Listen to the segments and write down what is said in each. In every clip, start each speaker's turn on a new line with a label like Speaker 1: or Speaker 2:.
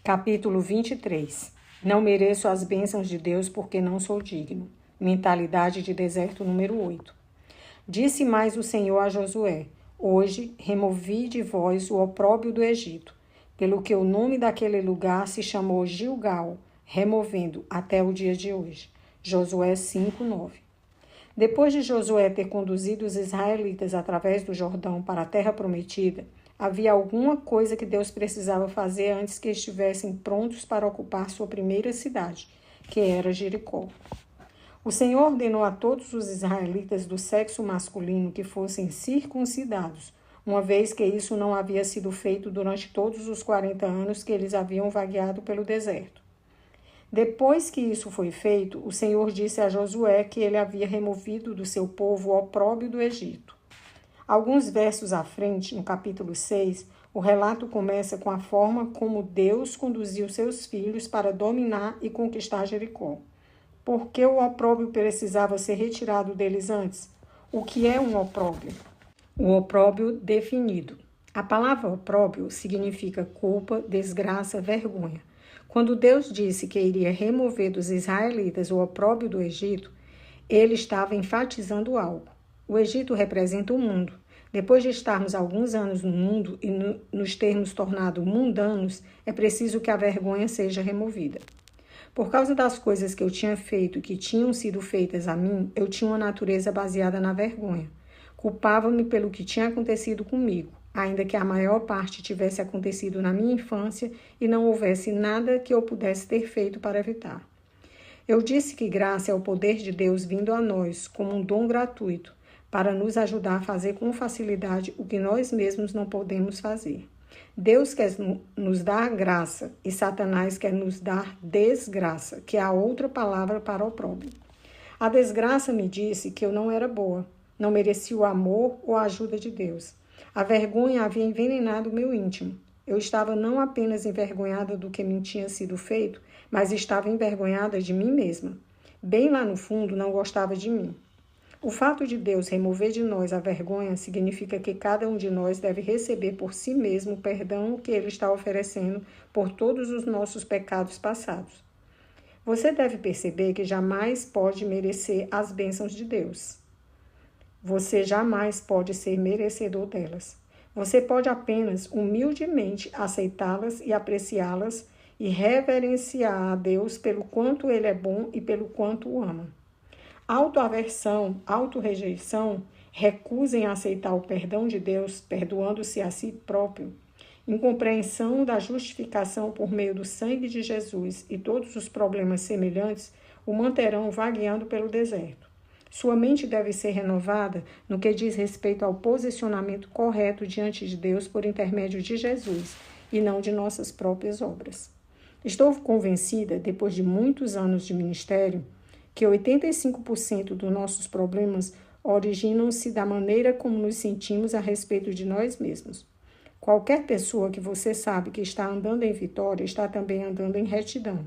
Speaker 1: Capítulo 23. Não mereço as bênçãos de Deus porque não sou digno. Mentalidade de deserto número 8. Disse mais o Senhor a Josué: Hoje removi de vós o opróbrio do Egito, pelo que o nome daquele lugar se chamou Gilgal, removendo até o dia de hoje. Josué 5:9. Depois de Josué ter conduzido os israelitas através do Jordão para a terra prometida, havia alguma coisa que Deus precisava fazer antes que estivessem prontos para ocupar sua primeira cidade, que era Jericó. O Senhor ordenou a todos os israelitas do sexo masculino que fossem circuncidados, uma vez que isso não havia sido feito durante todos os 40 anos que eles haviam vagueado pelo deserto. Depois que isso foi feito, o Senhor disse a Josué que ele havia removido do seu povo o opróbrio do Egito. Alguns versos à frente, no capítulo 6, o relato começa com a forma como Deus conduziu seus filhos para dominar e conquistar Jericó. Por que o opróbrio precisava ser retirado deles antes? O que é um opróbrio? O opróbrio definido. A palavra opróbrio significa culpa, desgraça, vergonha. Quando Deus disse que iria remover dos israelitas o opróbrio do Egito, ele estava enfatizando algo. O Egito representa o mundo. Depois de estarmos alguns anos no mundo e nos termos tornado mundanos, é preciso que a vergonha seja removida. Por causa das coisas que eu tinha feito e que tinham sido feitas a mim, eu tinha uma natureza baseada na vergonha. Culpava-me pelo que tinha acontecido comigo, ainda que a maior parte tivesse acontecido na minha infância e não houvesse nada que eu pudesse ter feito para evitar. Eu disse que graça é o poder de Deus vindo a nós como um dom gratuito, para nos ajudar a fazer com facilidade o que nós mesmos não podemos fazer. Deus quer nos dar graça e Satanás quer nos dar desgraça, que é a outra palavra para opróbrio. A desgraça me disse que eu não era boa, não merecia o amor ou a ajuda de Deus. A vergonha havia envenenado o meu íntimo. Eu estava não apenas envergonhada do que me tinha sido feito, mas estava envergonhada de mim mesma. Bem lá no fundo, não gostava de mim. O fato de Deus remover de nós a vergonha significa que cada um de nós deve receber por si mesmo o perdão que Ele está oferecendo por todos os nossos pecados passados. Você deve perceber que jamais pode merecer as bênçãos de Deus. Você jamais pode ser merecedor delas. Você pode apenas humildemente aceitá-las e apreciá-las e reverenciar a Deus pelo quanto Ele é bom e pelo quanto o ama. Autoaversão, autorrejeição, recusa em aceitar o perdão de Deus, perdoando-se a si próprio. Incompreensão da justificação por meio do sangue de Jesus e todos os problemas semelhantes o manterão vagueando pelo deserto. Sua mente deve ser renovada no que diz respeito ao posicionamento correto diante de Deus por intermédio de Jesus e não de nossas próprias obras. Estou convencida, depois de muitos anos de ministério, que 85% dos nossos problemas originam-se da maneira como nos sentimos a respeito de nós mesmos. Qualquer pessoa que você sabe que está andando em vitória está também andando em retidão.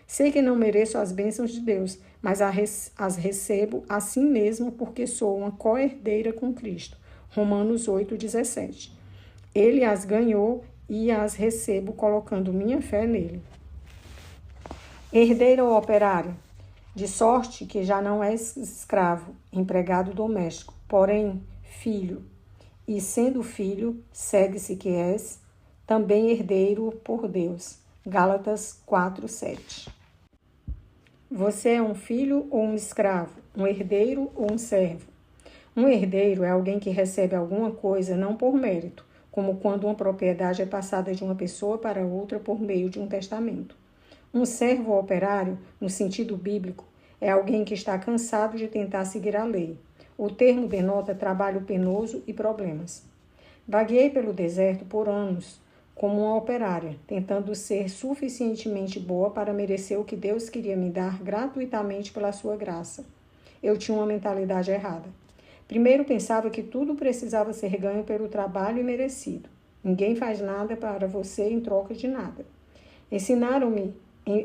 Speaker 1: Sei que não mereço as bênçãos de Deus, mas as recebo assim mesmo porque sou uma co-herdeira com Cristo. Romanos 8:17. Ele as ganhou e as recebo colocando minha fé nele. Herdeira ou operário? De sorte que já não és escravo, empregado doméstico, porém filho, e sendo filho, segue-se que és, também herdeiro por Deus. Gálatas 4:7. Você é um filho ou um escravo, um herdeiro ou um servo? Um herdeiro é alguém que recebe alguma coisa não por mérito, como quando uma propriedade é passada de uma pessoa para outra por meio de um testamento. Um servo ou operário, no sentido bíblico, é alguém que está cansado de tentar seguir a lei. O termo denota trabalho penoso e problemas. Vagueei pelo deserto por anos, como uma operária, tentando ser suficientemente boa para merecer o que Deus queria me dar gratuitamente pela sua graça. Eu tinha uma mentalidade errada. Primeiro pensava que tudo precisava ser ganho pelo trabalho e merecido. Ninguém faz nada para você em troca de nada. Ensinaram-me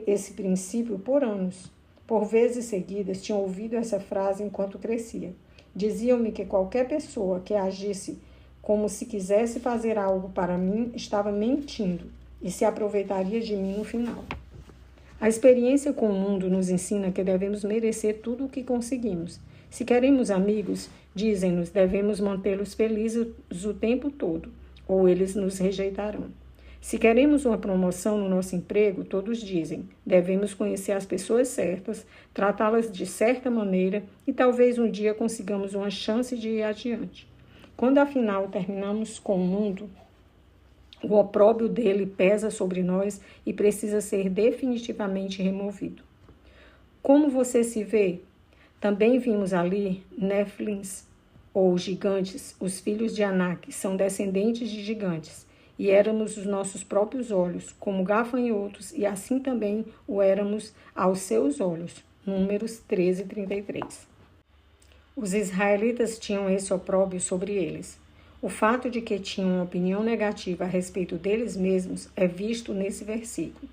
Speaker 1: esse princípio por anos. Por vezes seguidas, tinha ouvido essa frase enquanto crescia. Diziam-me que qualquer pessoa que agisse como se quisesse fazer algo para mim estava mentindo e se aproveitaria de mim no final. A experiência com o mundo nos ensina que devemos merecer tudo o que conseguimos. Se queremos amigos, dizem-nos, devemos mantê-los felizes o tempo todo, ou eles nos rejeitarão. Se queremos uma promoção no nosso emprego, todos dizem, devemos conhecer as pessoas certas, tratá-las de certa maneira e talvez um dia consigamos uma chance de ir adiante. Quando afinal terminamos com o mundo, o opróbrio dele pesa sobre nós e precisa ser definitivamente removido. Como você se vê? Também vimos ali Néfilins, ou gigantes, os filhos de Anak, são descendentes de gigantes, e éramos os nossos próprios olhos, como gafanhotos, e assim também o éramos aos seus olhos. Números 13, 33. Os israelitas tinham esse opróbrio sobre eles. O fato de que tinham uma opinião negativa a respeito deles mesmos é visto nesse versículo.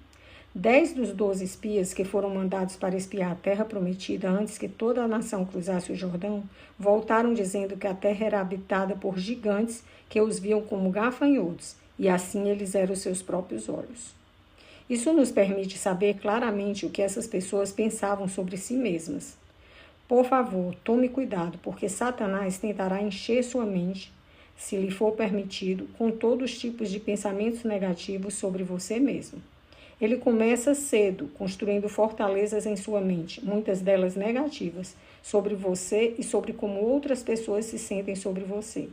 Speaker 1: 10 dos 12 espias que foram mandados para espiar a terra prometida antes que toda a nação cruzasse o Jordão, voltaram dizendo que a terra era habitada por gigantes que os viam como gafanhotos, e assim eles eram os seus próprios olhos. Isso nos permite saber claramente o que essas pessoas pensavam sobre si mesmas. Por favor, tome cuidado, porque Satanás tentará encher sua mente, se lhe for permitido, com todos os tipos de pensamentos negativos sobre você mesmo. Ele começa cedo, construindo fortalezas em sua mente, muitas delas negativas, sobre você e sobre como outras pessoas se sentem sobre você.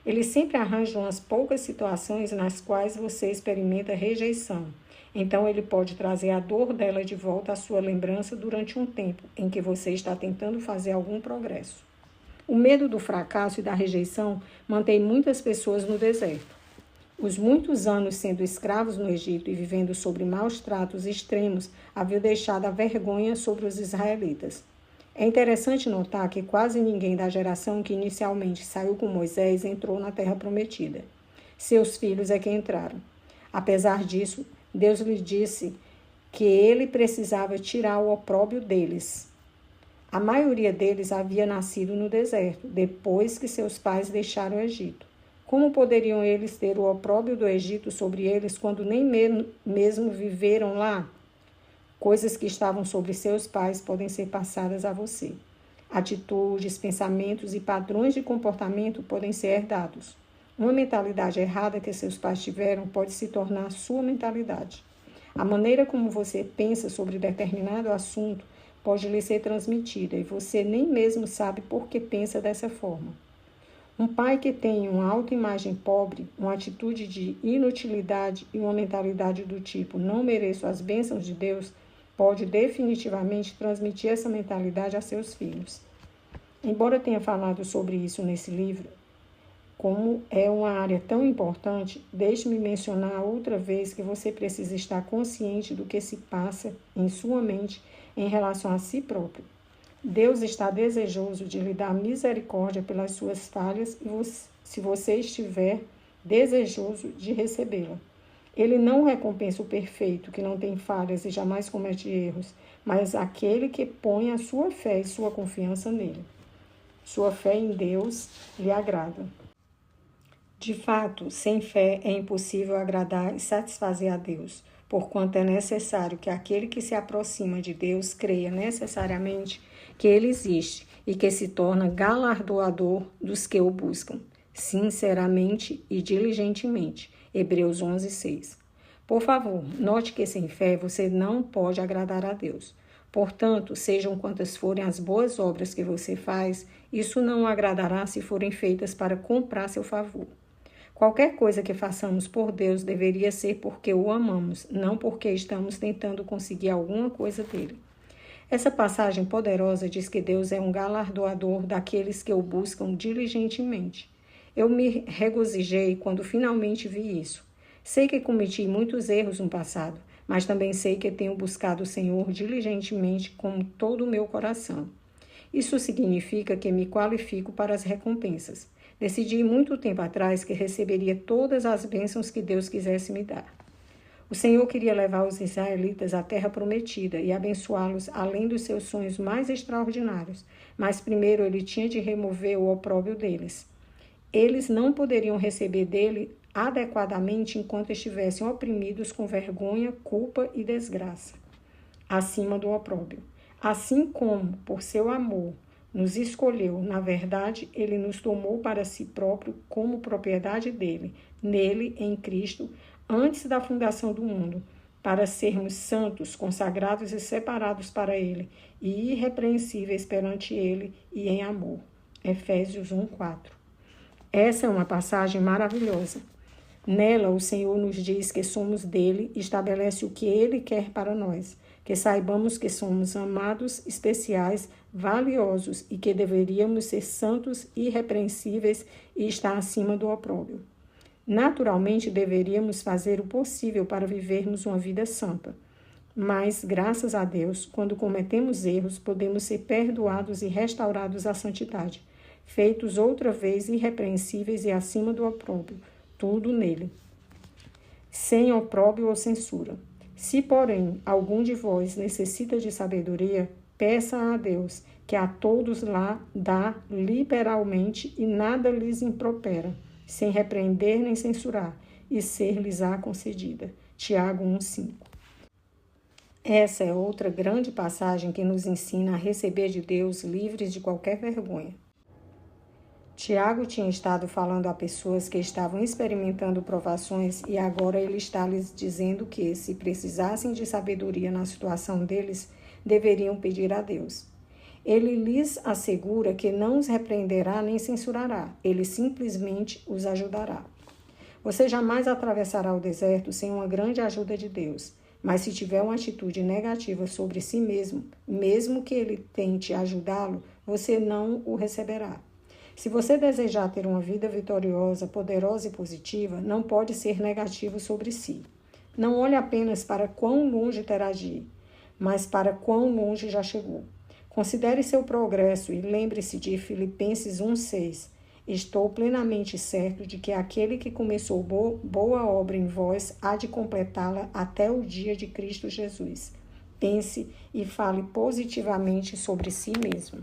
Speaker 1: Ele sempre arranja umas poucas situações nas quais você experimenta rejeição. Então, ele pode trazer a dor dela de volta à sua lembrança durante um tempo em que você está tentando fazer algum progresso. O medo do fracasso e da rejeição mantém muitas pessoas no deserto. Os muitos anos sendo escravos no Egito e vivendo sobre maus tratos extremos haviam deixado a vergonha sobre os israelitas. É interessante notar que quase ninguém da geração que inicialmente saiu com Moisés entrou na terra prometida. Seus filhos é que entraram. Apesar disso, Deus lhe disse que ele precisava tirar o opróbrio deles. A maioria deles havia nascido no deserto, depois que seus pais deixaram o Egito. Como poderiam eles ter o opróbrio do Egito sobre eles quando nem mesmo viveram lá? Coisas que estavam sobre seus pais podem ser passadas a você. Atitudes, pensamentos e padrões de comportamento podem ser herdados. Uma mentalidade errada que seus pais tiveram pode se tornar sua mentalidade. A maneira como você pensa sobre determinado assunto pode lhe ser transmitida e você nem mesmo sabe por que pensa dessa forma. Um pai que tem uma autoimagem pobre, uma atitude de inutilidade e uma mentalidade do tipo não mereço as bênçãos de Deus, pode definitivamente transmitir essa mentalidade a seus filhos. Embora tenha falado sobre isso nesse livro, como é uma área tão importante, deixe-me mencionar outra vez que você precisa estar consciente do que se passa em sua mente em relação a si próprio. Deus está desejoso de lhe dar misericórdia pelas suas falhas se você estiver desejoso de recebê-la. Ele não recompensa o perfeito, que não tem falhas e jamais comete erros, mas aquele que põe a sua fé e sua confiança nele. Sua fé em Deus lhe agrada. De fato, sem fé é impossível agradar e satisfazer a Deus, porquanto é necessário que aquele que se aproxima de Deus creia necessariamente que ele existe e que se torna galardoador dos que o buscam, sinceramente e diligentemente. Hebreus 11, 6. Por favor, note que sem fé você não pode agradar a Deus. Portanto, sejam quantas forem as boas obras que você faz, isso não o agradará se forem feitas para comprar seu favor. Qualquer coisa que façamos por Deus deveria ser porque o amamos, não porque estamos tentando conseguir alguma coisa dele. Essa passagem poderosa diz que Deus é um galardoador daqueles que o buscam diligentemente. Eu me regozijei quando finalmente vi isso. Sei que cometi muitos erros no passado, mas também sei que tenho buscado o Senhor diligentemente com todo o meu coração. Isso significa que me qualifico para as recompensas. Decidi muito tempo atrás que receberia todas as bênçãos que Deus quisesse me dar. O Senhor queria levar os israelitas à terra prometida e abençoá-los além dos seus sonhos mais extraordinários, mas primeiro ele tinha de remover o opróbrio deles. Eles não poderiam receber dele adequadamente enquanto estivessem oprimidos com vergonha, culpa e desgraça, acima do opróbrio. Assim como, por seu amor, nos escolheu, na verdade, ele nos tomou para si próprio como propriedade dele, nele, em Cristo, antes da fundação do mundo, para sermos santos, consagrados e separados para ele, e irrepreensíveis perante ele e em amor. Efésios 1:4. Essa é uma passagem maravilhosa. Nela, o Senhor nos diz que somos dele e estabelece o que ele quer para nós, que saibamos que somos amados, especiais, valiosos e que deveríamos ser santos, irrepreensíveis e estar acima do opróbrio. Naturalmente, deveríamos fazer o possível para vivermos uma vida santa. Mas, graças a Deus, quando cometemos erros, podemos ser perdoados e restaurados à santidade, feitos outra vez irrepreensíveis e acima do opróbrio, tudo nele, sem opróbrio ou censura. Se, porém, algum de vós necessita de sabedoria, peça a Deus, que a todos lá dá liberalmente e nada lhes impropera, sem repreender nem censurar, e ser-lhes-á concedida. Tiago 1:5. Essa é outra grande passagem que nos ensina a receber de Deus livres de qualquer vergonha. Tiago tinha estado falando a pessoas que estavam experimentando provações e agora ele está lhes dizendo que, se precisassem de sabedoria na situação deles, deveriam pedir a Deus. Ele lhes assegura que não os repreenderá nem censurará, ele simplesmente os ajudará. Você jamais atravessará o deserto sem uma grande ajuda de Deus, mas se tiver uma atitude negativa sobre si mesmo, mesmo que ele tente ajudá-lo, você não o receberá. Se você desejar ter uma vida vitoriosa, poderosa e positiva, não pode ser negativo sobre si. Não olhe apenas para quão longe terá de ir, mas para quão longe já chegou. Considere seu progresso e lembre-se de Filipenses 1:6. Estou plenamente certo de que aquele que começou boa obra em vós há de completá-la até o dia de Cristo Jesus. Pense e fale positivamente sobre si mesmo.